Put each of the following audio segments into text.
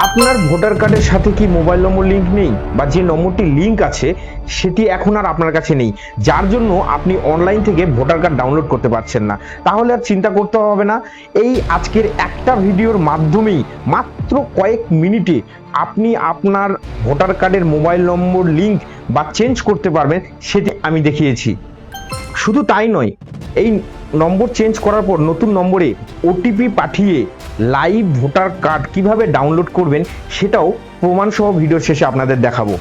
আপনার ভোটার কার্ডের সাথে কি মোবাইল নম্বর লিংক নেই, বা যে নম্বরটি লিংক আছে সেটি এখন আর আপনার কাছে নেই, যার জন্য আপনি অনলাইন থেকে ভোটার কার্ড ডাউনলোড করতে পারছেন না? তাহলে আর চিন্তা করতে হবে না। এই আজকের একটা ভিডিওর মাধ্যমেই মাত্র কয়েক মিনিটে আপনি আপনার ভোটার কার্ডের মোবাইল নম্বর লিংক বা চেঞ্জ করতে পারবেন, সেটি আমি দেখিয়েছি। শুধু তাই নয়, এই নম্বর চেঞ্জ করার পর নতুন নম্বরে ওটিপি পাঠিয়ে লাইভ ভোটার কার্ড কিভাবে ডাউনলোড করবেন সেটাও প্রমাণসহ ভিডিওর শেষে আপনাদের দেখাবো।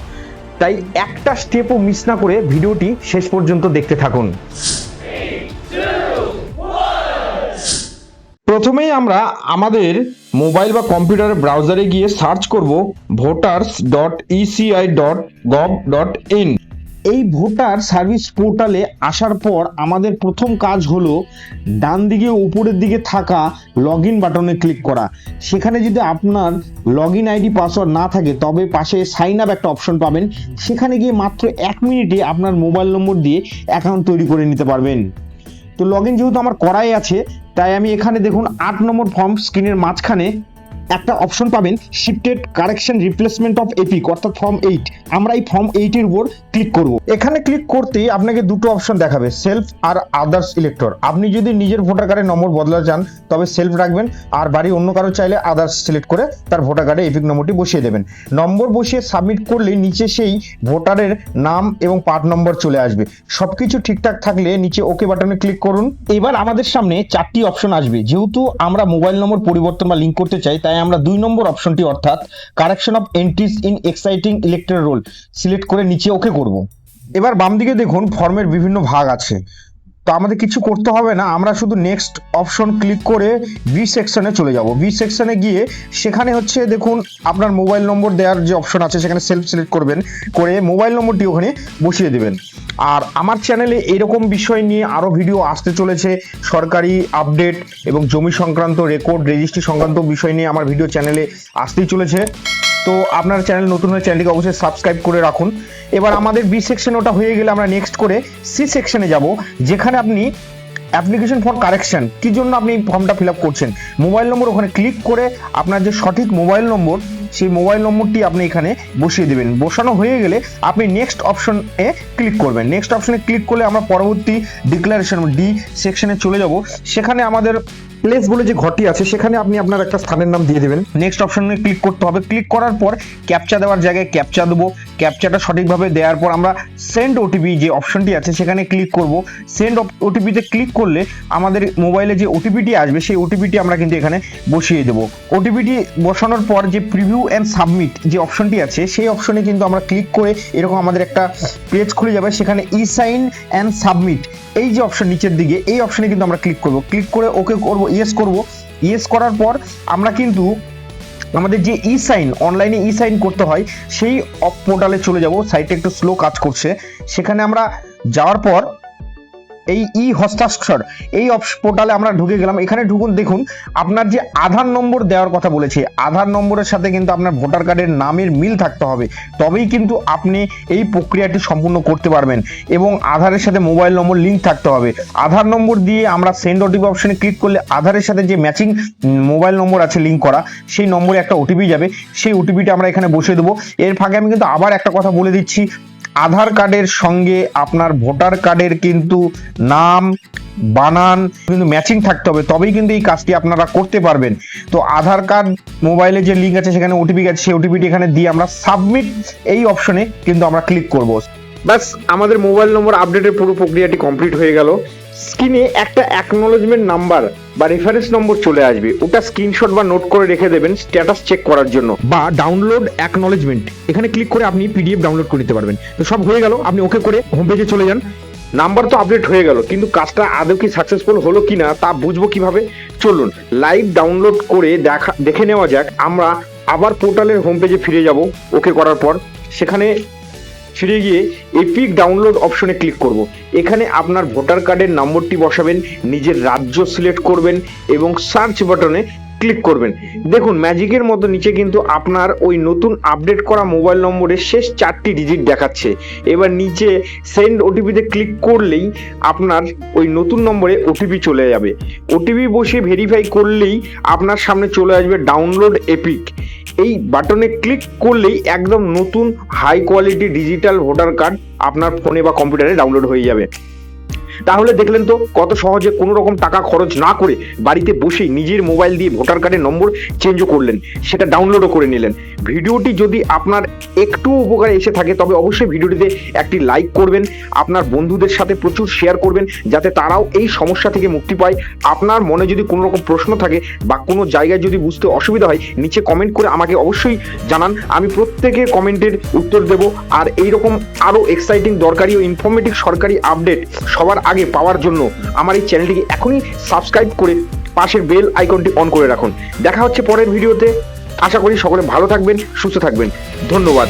তাই একটা স্টেপও মিস না করে ভিডিওটি শেষ পর্যন্ত দেখতে থাকুন। প্রথমেই আমরা আমাদের মোবাইল বা কম্পিউটারের ব্রাউজারে গিয়ে সার্চ করব voters.eci.gov.in। এই ভোটার সার্ভিস পোর্টালে আসার পর আমাদের প্রথম কাজ হলো ডান দিকে উপরের দিকে থাকা লগ ইন বাটনে ক্লিক করা। সেখানে যদি আপনার লগ ইন আইডি পাসওয়ার্ড না থাকে তবে পাশে সাইন আপ একটা অপশন পাবেন, সেখানে গিয়ে মাত্র 1 মিনিটে আপনার মোবাইল নম্বর দিয়ে অ্যাকাউন্ট তৈরি করে নিতে পারবেন। তো লগ ইন যেহেতু আমার করাই আছে, তাই আমি এখানে দেখুন 8 নম্বর ফর্ম স্ক্রিনের মাঝখানে একটা অপশন পাবেন, shifted correction replacement of epic, অর্থাৎ ফর্ম 8। আমরা এই ফর্ম 8 এর উপর ক্লিক করব। এখানে ক্লিক করতেই আপনাকে দুটো অপশন দেখাবে, সেলফ আর আদার্স ইলেক্টর। আপনি যদি নিজের ভোটার কার্ডের নম্বর বদলাতে চান তবে সেলফ রাখবেন, আর বাড়ি অন্য কারো চাইলে আদার্স সিলেক্ট করে তার ভোটার কার্ডে এপিক নম্বরটি বসিয়ে দেবেন। নম্বর বসিয়ে সাবমিট করলে নিচে সেই ভোটারের নাম এবং পার্ট নম্বর চলে আসবে। সবকিছু ঠিকঠাক থাকলে নিচে ওকে বাটনে ক্লিক করুন। এবার আমাদের সামনে 4টি অপশন আসবে। যেহেতু আমরা মোবাইল নম্বর পরিবর্তন বা লিঙ্ক করতে চাই, তাই আমরা 2 নম্বর অপশনটি অর্থাৎ correction of entries in exciting elector roll select করে নিচে ওকে করব। এবার বাম দিকে দেখুন ফর্মের বিভিন্ন ভাগ আছে, তো আমাদের কিছু করতে হবে না, আমরা শুধু নেক্সট অপশন ক্লিক করে বি সেকশনে চলে যাব। বি সেকশনে গিয়ে সেখানে হচ্ছে দেখুন আপনার মোবাইল নম্বর দেওয়ার যে অপশন আছে সেখানে সেলফ সিলেক্ট করবেন, করে মোবাইল নম্বরটি ওখানে বসিয়ে দেবেন। আর আমার চ্যানেলে এরকম বিষয় নিয়ে আরও ভিডিও আসতে চলেছে, সরকারি আপডেট এবং জমি সংক্রান্ত রেকর্ড রেজিস্ট্রি সংক্রান্ত বিষয় নিয়ে আমার ভিডিও চ্যানেলে আসতেই চলেছে। তো আপনার চ্যানেল নতুন হলে চ্যানেলটিকে অবশ্যই সাবস্ক্রাইব করে রাখুন। এবার আমাদের বি সেকশন ওটা হয়ে গেলে আমরা নেক্সট করে সি সেকশনে যাব, যেখানে আপনি অ্যাপ্লিকেশন ফর কারেকশন কি জন্য আপনি ফর্মটা ফিল আপ করছেন, মোবাইল নম্বর ওখানে ক্লিক করে আপনার যে সঠিক মোবাইল নম্বর সেই মোবাইল নম্বরটি আপনি এখানে বসিয়ে দেবেন। বসানো হয়ে গেলে আপনি নেক্সট অপশনে ক্লিক করবেন। নেক্সট অপশনে ক্লিক করলে আমরা পরবর্তী ডিক্লারেশন ডি সেকশনে চলে যাব। সেখানে আমাদের প্লেস বলে যে ঘরটি আছে সেখানে আপনি আপনার একটা স্থানের নাম দিয়ে দেবেন। নেক্সট অপশনে ক্লিক করতে হবে। ক্লিক করার পর ক্যাপচা দেওয়ার জায়গায় ক্যাপচা দেবো। ক্যাপচাটা সঠিকভাবে দেওয়ার পর আমরা সেন্ড ওটিপি যে অপশনটি আছে সেখানে ক্লিক করব। সেন্ড ওটিপিতে ক্লিক করলে আমাদের মোবাইলে যে ওটিপিটি আসবে সেই ওটিপিটি আমরা কিন্তু এখানে বসিয়ে দেবো। ওটিপিটি বসানোর পর যে প্রিভিউ অ্যান্ড সাবমিট যে অপশনটি আছে সেই অপশনে কিন্তু আমরা ক্লিক করে এরকম আমাদের একটা পেজ খুলে যাবে। সেখানে ই সাইন অ্যান্ড সাবমিট এই যে অপশন নিচের দিকে, এই অপশনে কিন্তু আমরা ক্লিক করব। ক্লিক করে ওকে করব, ইয়েস করব। ইয়েস করার পর আমরা কিন্তু আমাদের যে ই সাইন অনলাইনে ই সাইন করতে হয় সেই পোর্টালে চলে যাব। সাইটে একটু স্লো কাজ করছে, সেখানে আমরা যাওয়ার পর এই ই হস্তাক্ষর এই পোর্টালে আমরা ঢুকে গেলাম। এখানে ঢুকুন, দেখুন আপনার যে আধার নম্বর দেওয়ার কথা বলেছে, আধার নম্বরের সাথে কিন্তু আপনার ভোটার কার্ডের নামের মিল থাকতে হবে, তবেই কিন্তু আপনি এই প্রক্রিয়াটি সম্পূর্ণ করতে পারবেন। এবং আধারের সাথে মোবাইল নম্বর লিঙ্ক থাকতে হবে। আধার নম্বর দিয়ে আমরা সেন্ড ওটিপি অপশনে ক্লিক করলে আধারের সাথে যে ম্যাচিং মোবাইল নম্বর আছে লিঙ্ক করা, সেই নম্বরে একটা ওটিপি যাবে। সেই ওটিপিটা আমরা এখানে বসিয়ে দেবো। এর ফাঁকে আমি কিন্তু আবার একটা কথা বলে দিচ্ছি, আধার কার্ডের সঙ্গে আপনার ভোটার কার্ডের কিন্তু নাম বানান কিন্তু ম্যাচিং থাকতে হবে, তবেই কিন্তু এই কাজটি আপনারা করতে পারবেন। তো আধার কার্ড মোবাইলে যে লিঙ্ক আছে সেখানে ওটিপি আছে, সেই ওটিপিটি এখানে দিয়ে আমরা সাবমিট এই অপশনে কিন্তু আমরা ক্লিক করব। ব্যাস, আমাদের মোবাইল নম্বর আপডেটের পুরো প্রক্রিয়াটি কমপ্লিট হয়ে গেল। স্ক্রিনে একটা অ্যাকনোলেজমেন্ট নাম্বার বা রেফারেন্স নম্বর চলে আসবে, ওটা স্ক্রিনশট বা নোট করে রেখে দেবেন স্ট্যাটাস চেক করার জন্য। বা ডাউনলোড অ্যাকনোলেজমেন্ট এখানে ক্লিক করে আপনি পিডিএফ ডাউনলোড করে নিতে পারবেন। তো সব হয়ে গেল, আপনি ওকে করে হোম পেজে চলে যান। নাম্বার তো আপডেট হয়ে গেল, কিন্তু কাজটা আদৌ কি সাকসেসফুল হলো কিনা তা বুঝবো কিভাবে? চলুন লাইভ ডাউনলোড করে দেখে নেওয়া যাক। আমরা আবার পোর্টালের হোম পেজে ফিরে যাব ওকে করার পর। সেখানে ফিরে গিয়ে এপিক ডাউনলোড অপশনে ক্লিক করব। এখানে আপনার ভোটার কার্ডের নম্বরটি বসাবেন, নিজের রাজ্য সিলেক্ট করবেন এবং সার্চ বাটনে ক্লিক করবেন। দেখুন ম্যাজিকের মতো নিচে কিন্তু আপনার ওই নতুন আপডেট করা মোবাইল নম্বরের শেষ 4টি ডিজিট দেখাচ্ছে। এবার নিচে সেন্ড ওটিপিতে ক্লিক করলেই আপনার ওই নতুন নম্বরে ওটিপি চলে যাবে। ওটিপি বসিয়ে ভেরিফাই করলেই আপনার সামনে চলে আসবে ডাউনলোড এপিক। এই বাটনে ক্লিক করলেই একদম নতুন high quality digital voter card আপনার ফোনে বা কম্পিউটারে ডাউনলোড হয়ে যাবে। তাহলে দেখলেন তো কত সহজে কোনো রকম টাকা খরচ না করে বাড়িতে বসেই নিজের মোবাইল দিয়ে ভোটার কার্ডের নম্বর চেঞ্জও করলেন, সেটা ডাউনলোডও করে নিলেন। ভিডিওটি যদি আপনার একটু উপকারে এসে থাকে তবে অবশ্যই ভিডিওটিতে একটি লাইক করবেন, আপনার বন্ধুদের সাথে প্রচুর শেয়ার করবেন যাতে তারাও এই সমস্যা থেকে মুক্তি পায়। আপনার মনে যদি কোনো রকম প্রশ্ন থাকে বা কোনো জায়গায় যদি বুঝতে অসুবিধা হয় নিচে কমেন্ট করে আমাকে অবশ্যই জানান, আমি প্রত্যেকের কমেন্টের উত্তর দেব। আর এইরকম আরও এক্সাইটিং দরকারি ও ইনফরমেটিভ সরকারি আপডেট সবার আগে পাওয়ার জন্য আমার এই চ্যানেলটিকে এখনই সাবস্ক্রাইব করে পাশের বেল আইকনটি অন করে রাখুন। দেখা হচ্ছে পরের ভিডিওতে। আশা করি সকলে ভালো থাকবেন, সুস্থ থাকবেন। ধন্যবাদ।